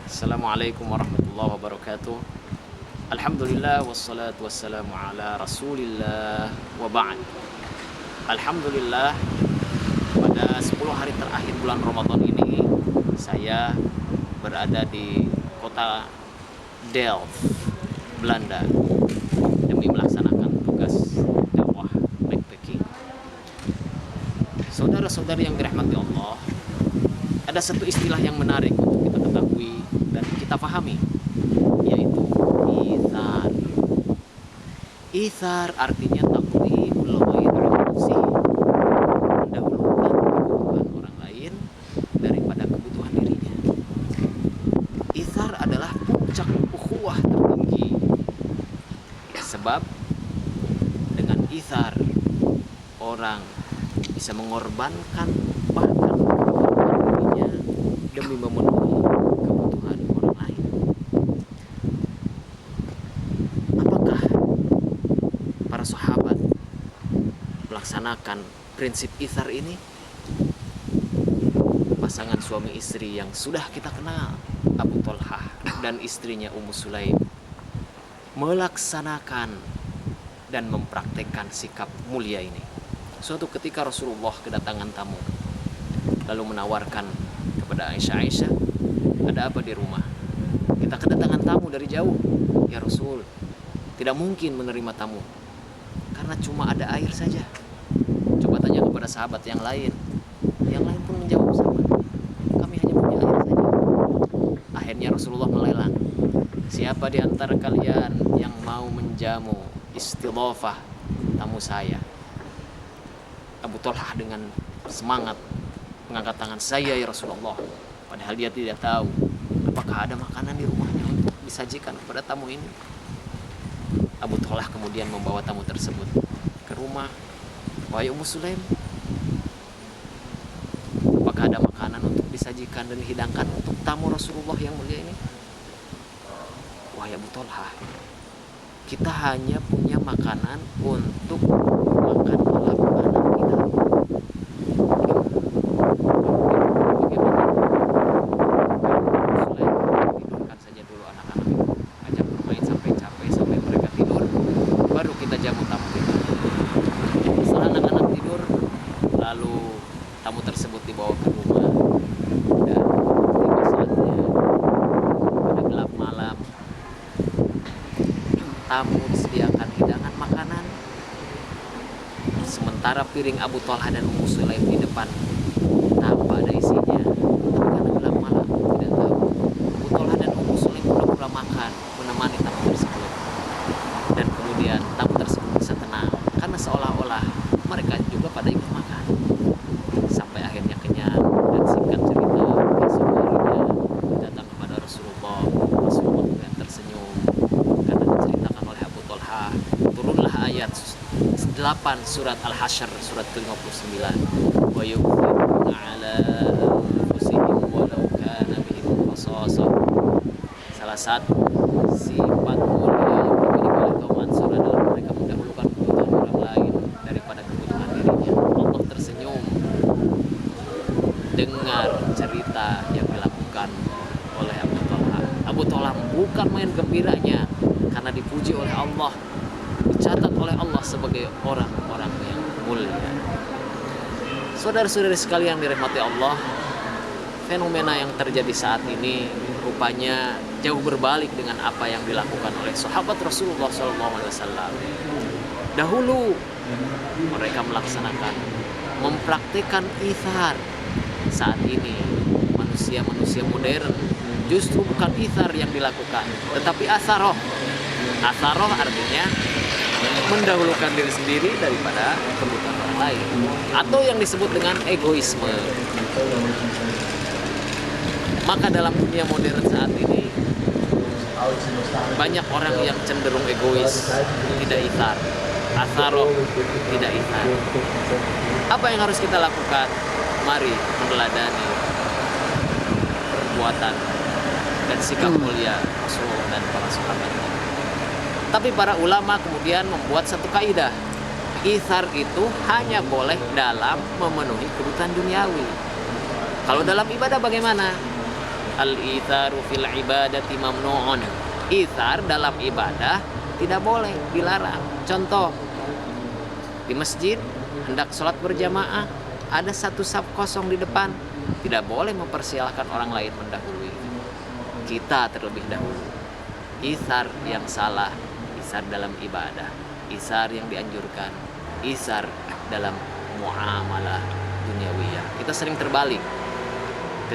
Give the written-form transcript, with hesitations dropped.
Assalamualaikum warahmatullahi wabarakatuh. Alhamdulillah wassalatu wassalamu ala Rasulillah wa ba'd. Alhamdulillah, pada 10 hari terakhir bulan Ramadan ini saya berada di kota Delft, Belanda, demi melaksanakan tugas dakwah backpacking. Saudara-saudari yang dirahmati Allah, ada satu istilah yang menarik untuk kita ketahui dan kita pahami, yaitu ithar. Ithar artinya taqdimul ghairi ala nafsihi, mendahulukan kebutuhan orang lain daripada kebutuhan dirinya. Ithar adalah puncak ukhuwah tertinggi, sebab dengan ithar orang bisa mengorbankan bahkan dirinya demi memenuhi kebutuhan orang lain. Apakah para sahabat melaksanakan prinsip ithar ini? Pasangan suami istri yang sudah kita kenal, Abu Thalhah dan istrinya Ummu Sulaim, melaksanakan dan mempraktekkan sikap mulia ini. Suatu ketika Rasulullah kedatangan tamu, lalu menawarkan kepada Aisyah, ada apa di rumah? Kita kedatangan tamu dari jauh. Ya Rasul, tidak mungkin menerima tamu karena cuma ada air saja. Coba tanya kepada sahabat yang lain. Yang lain pun menjawab sama, kami hanya punya air saja. Akhirnya Rasulullah melelang, siapa di antara kalian yang mau menjamu istidhafah tamu saya? Abu Thalhah dengan semangat mengangkat tangan, saya ya Rasulullah. Padahal dia tidak tahu apakah ada makanan di rumahnya untuk disajikan kepada tamu ini. Abu Thalhah kemudian membawa tamu tersebut ke rumah. Wahai Ummu Sulaim, apakah ada makanan untuk disajikan dan dihidangkan untuk tamu Rasulullah yang mulia ini? Wahai Abu Thalhah, kita hanya punya makanan untuk makan malam anak kita. Bagaimana? Sulaim, tidurkan saja dulu anak-anak itu, ajak bermain sampai capek, sampai mereka tidur, baru kita jamu tamu kita. Setelah anak-anak tidur, lalu tamu tersebut dibawa ke rumah, dan tiba saatnya pada gelap malam, tamu disediakan hidangan makanan, sementara piring Abu Thalhah dan Ummu Sulaim di depan tanpa ada isinya. Tapi karena gelap malam, tidak tahu, Abu Thalhah dan Ummu Sulaim pura-pura makan menemani tamu tersebut, dan kemudian tamu tersebut bisa tenang karena seolah-olah mereka juga pada ikut makan. Sampai akhirnya kenyang, dan singkat cerita, esok harinya datang kepada Rasulullah. Rasulullah kemudian tersenyum karena diceritakan oleh Abu Thalhah, turunlah ayat 8 surat Al-Hasyr, surat ke-59. Wa yu'thiruna 'ala anfusihim walau kana bihim khasasah. Salah satu sifat mulia yang dimiliki oleh kaum Ansar adalah mereka mendahulukan kebutuhan orang lain daripada kebutuhan dirinya. Allah tersenyum dengar cerita yang dilakukan oleh Abu Thalhah. Abu Thalhah bukan main gembiranya karena dipuji oleh Allah, dicatat oleh Allah sebagai orang-orang yang mulia. Saudara-saudari sekalian dirahmati Allah, fenomena yang terjadi saat ini rupanya jauh berbalik dengan apa yang dilakukan oleh sahabat Rasulullah SAW. Dahulu mereka melaksanakan, mempraktikkan ithar. Saat ini manusia-manusia modern justru bukan ithar yang dilakukan, tetapi atharoh. Atharoh artinya mendahulukan diri sendiri daripada kebutuhan orang lain, atau yang disebut dengan egoisme. Maka dalam dunia modern saat ini banyak orang yang cenderung egois, tidak ithar. Atharoh, tidak ithar. Apa yang harus kita lakukan? Mari meneladani perbuatan dan sikap mulia Rasulullah dan para sahabatnya. Tapi para ulama kemudian membuat satu kaidah. Ithar itu hanya boleh dalam memenuhi kebutuhan duniawi. Kalau dalam ibadah bagaimana? Al-itharu fil ibadati mamnu'un. Ithar dalam ibadah tidak boleh, dilarang. Contoh, di masjid hendak sholat berjamaah, ada satu saf kosong di depan, tidak boleh mempersilahkan orang lain mendahului. Kita terlebih dahulu. Ithar yang salah, ithar dalam ibadah, ithar yang dianjurkan, ithar dalam muamalah duniawiyah. Kita sering terbalik.